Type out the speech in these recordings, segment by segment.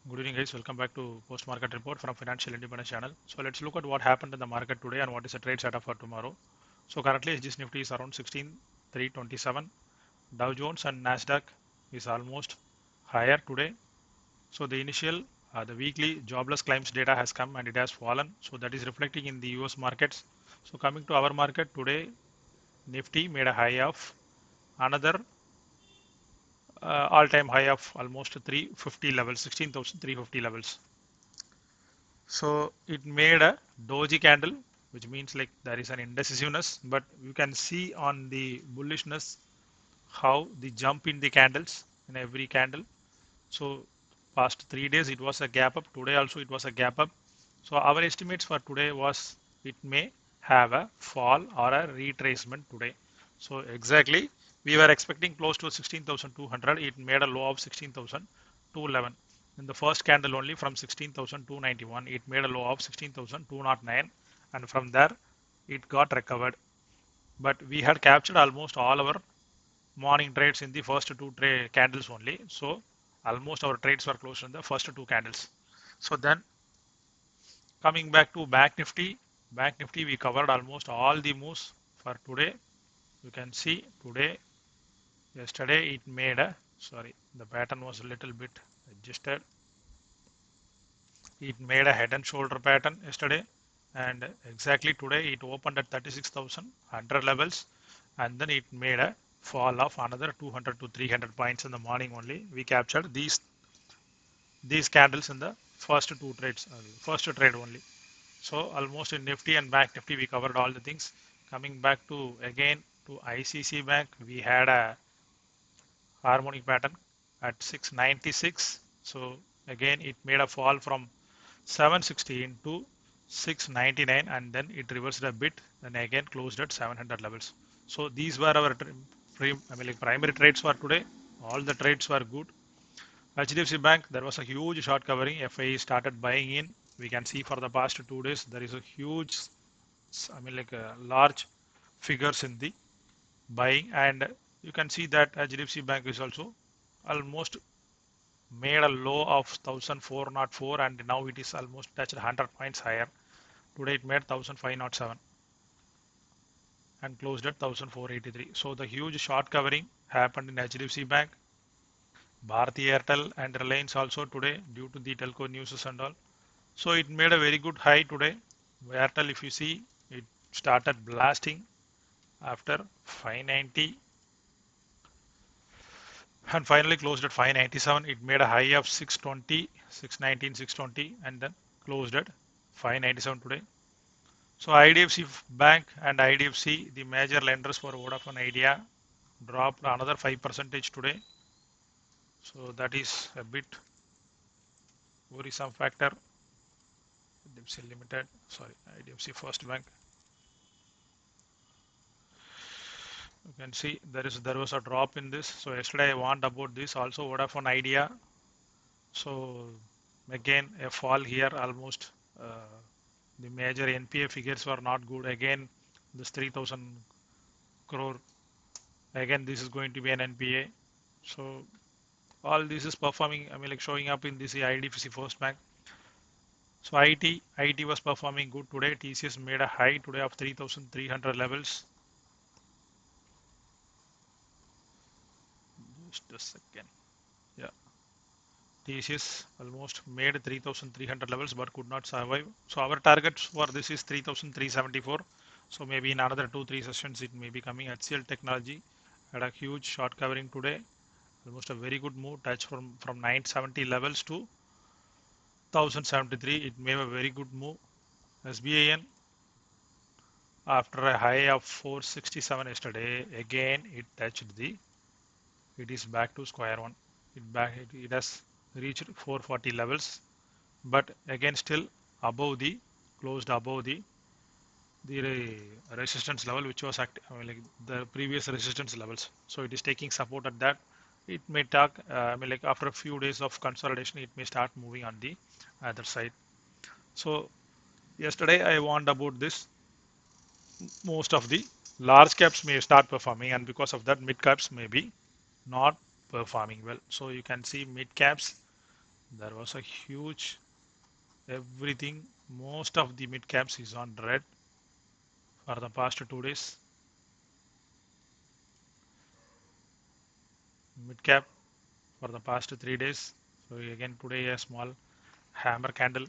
Good evening, guys. Welcome back to Post Market Report from Financial Independence Channel. So let's look at what happened in the market today and what is the trade setup for tomorrow. So currently, SGX Nifty is around 16,327. Dow Jones and Nasdaq is almost higher today. So the weekly jobless claims data has come and it has fallen. So that is reflecting in the US markets. So coming to our market today, Nifty made a high of another all-time high of almost 350 levels, 16,350 levels. So it made a doji candle, which means like there is an indecisiveness, but you can see on the bullishness how the jump in the candles in every candle. So past 3 days it was a gap up. Today also it was a gap up. So our estimates for today was it may have a fall or a retracement today. So exactly we were expecting close to 16,200. It made a low of 16,211. In the first candle only from 16,291, it made a low of 16,209, and from there it got recovered. But we had captured almost all our morning trades in the first two candles only. So almost our trades were closed in the first two candles. So then coming back to Bank Nifty we covered almost all the moves for today. You can see today, yesterday it made a, sorry, the pattern was a little bit adjusted. It made a head and shoulder pattern yesterday, and exactly today it opened at 36,100 levels, and then it made a fall of another 200 to 300 points in the morning only. We captured these candles in the first two trades, first trade only. So almost in Nifty and Bank Nifty we covered all the things. Coming back to again to ICC Bank, we had a harmonic pattern at 696. So again it made a fall from 716 to 699, and then it reversed a bit and again closed at 700 levels. So these were our primary trades for today. All the trades were good. HDFC Bank, there was a huge short covering. FIE started buying in. We can see for the past 2 days there is a huge, large figures in the buying, and you can see that HDFC Bank is also almost made a low of 1404, and now it is almost touched 100 points higher. Today it made 1507 and closed at 1483. So the huge short covering happened in HDFC Bank, Bharti Airtel and Reliance also today due to the telco news and all. So it made a very good high today. Airtel, if you see, it started blasting after 590 and finally closed at 597. It made a high of 620, 619, 620, and then closed at 597 today. So IDFC Bank and IDFC, the major lenders for Vodafone Idea, dropped another 5% today. So that is a bit worrisome factor. IDFC Limited, sorry, IDFC First Bank. You can see there was a drop in this. So yesterday I warned about this. Also Vodafone Idea. So again a fall here almost. The major NPA figures were not good. Again this 3,000 crore. Again this is going to be an NPA. So all this is performing. Showing up in this IDFC First Bank. So IT was performing good today. TCS made a high today of 3,300 levels. Just a second. Yeah. TCS almost made 3,300 levels but could not survive. So our target for this is 3,374. So maybe in another 2-3 sessions it may be coming. HCL Technology had a huge short covering today. Almost a very good move. Touch from 970 levels to 1,073. It made a very good move. SBIN after a high of 467 yesterday, again it touched it is back to square one. It has reached 440 levels, but again still above closed above the resistance level, which was like the previous resistance levels. So it is taking support at that. It may talk, after a few days of consolidation, it may start moving on the other side. So yesterday I warned about this. Most of the large caps may start performing, and because of that mid caps may be not performing well. So you can see mid caps There was a huge everything. Most of the mid caps is on red for the past 2 days. Mid cap for the past 3 days. So again today a small hammer candle.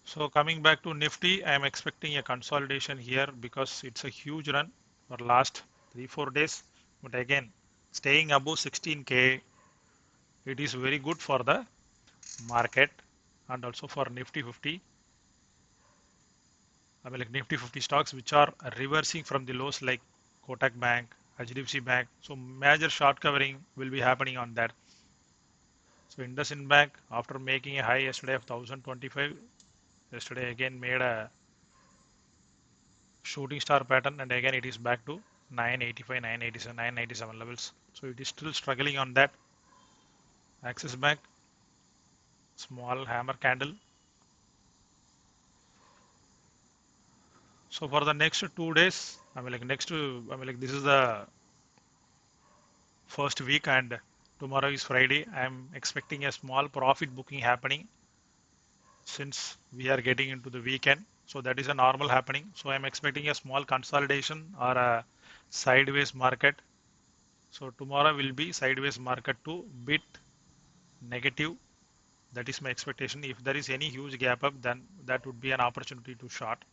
So coming back to Nifty, I am expecting a consolidation here because it's a huge run for last 3-4 days. But again, staying above 16K, it is very good for the market and also for Nifty 50. I mean like Nifty 50 stocks which are reversing from the lows like Kotak Bank, HDFC Bank. So major short covering will be happening on that. So IndusInd Bank after making a high yesterday of 1025, yesterday again made a shooting star pattern and again it is back to 985, 987, 997 levels. So it is still struggling on that. Axis Bank, small hammer candle. So for the next 2 days, this is the first week and tomorrow is Friday. I am expecting a small profit booking happening since we are getting into the weekend. So that is a normal happening. So I am expecting a small consolidation or a sideways market. So tomorrow will be sideways market to bit negative. That is my expectation. If there is any huge gap up, then that would be an opportunity to short.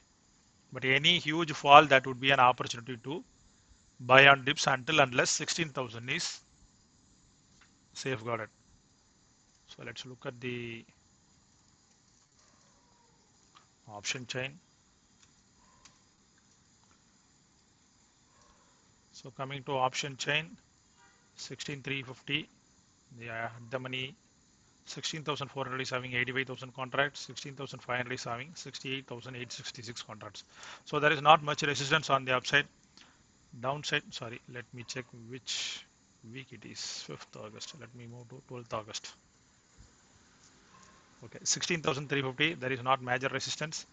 But any huge fall, that would be an opportunity to buy on dips until unless 16,000 is safeguarded. So let's look at the option chain. So coming to option chain, 16,350. The money 16,400 is having 85,000 contracts, 16,500 is having 68,866 contracts. So there is not much resistance on the upside. Downside, sorry, let me check which week it is. 5th August. Let me move to 12th August. Okay, 16,350. There is not major resistance.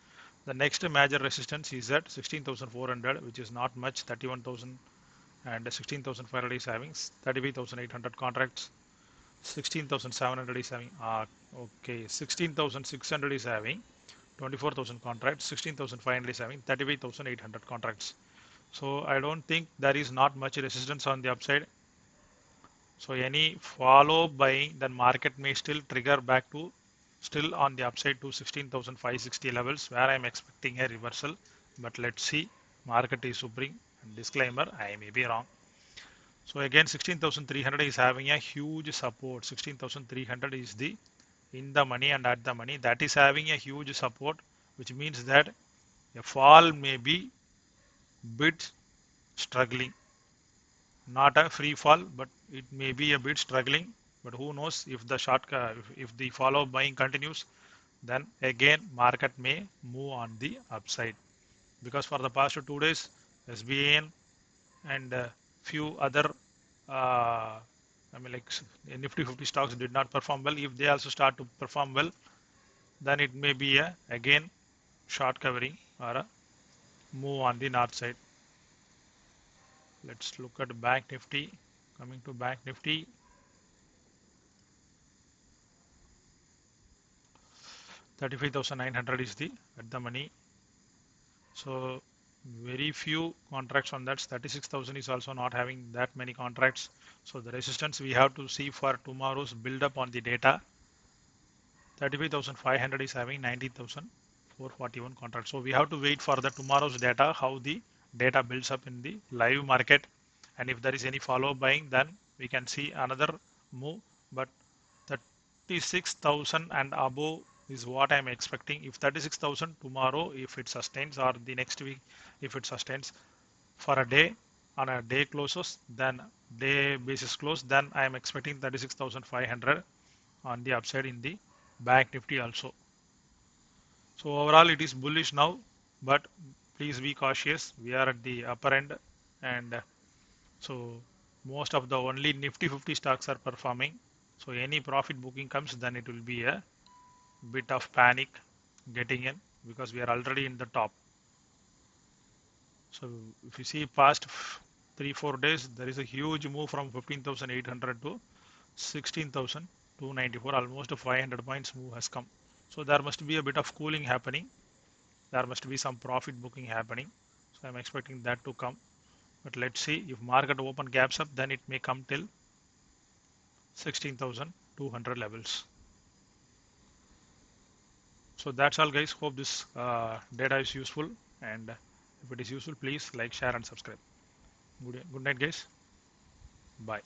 The next major resistance is at 16,400, which is not much. 31,000 and 16,500 is having 35,800 contracts. 16,700 is having okay, 16,600 is having 24,000 contracts. 16,500 is having 35,800 contracts. So I don't think there is not much resistance on the upside. So any follow buying, then market may still trigger back to still on the upside to 16,560 levels where I'm expecting a reversal. But let's see, market is suffering. Disclaimer, I may be wrong. So again, 16,300 is having a huge support. 16,300 is the in the money and at the money. That is having a huge support, which means that a fall may be bit struggling. Not a free fall, but it may be a bit struggling. But who knows if the if the follow buying continues, then again market may move on the upside. Because for the past 2 days, SBAN and few other Nifty 50 stocks did not perform well. If they also start to perform well, then it may be a again short covering or a move on the north side. Let's look at Bank Nifty. Coming to Bank Nifty, 35,900 is the at the money. So very few contracts on that. 36,000 is also not having that many contracts. So the resistance we have to see for tomorrow's build up on the data. 35,500 is having 19,441 contracts. So we have to wait for the tomorrow's data, how the data builds up in the live market. And if there is any follow buying, then we can see another move. But 36,000 and above is what I'm expecting. If 36,000 tomorrow, if it sustains, or the next week, if it sustains for a day, on a day closes, then day basis close, then I am expecting 36,500 on the upside in the Bank Nifty also. So overall it is bullish now, but please be cautious. We are at the upper end, and so most of the only Nifty 50 stocks are performing. So any profit booking comes, then it will be a bit of panic getting in because we are already in the top. So if you see past 3-4 days, there is a huge move from 15,800 to 16,000 294, almost a 500 points move has come. So there must be a bit of cooling happening. There must be some profit booking happening. So I'm expecting that to come. But let's see, if market open gaps up, then it may come till 16,200 levels. So that's all guys. Hope this data is useful, and if it is useful, please like, share and subscribe. Good night guys. Bye.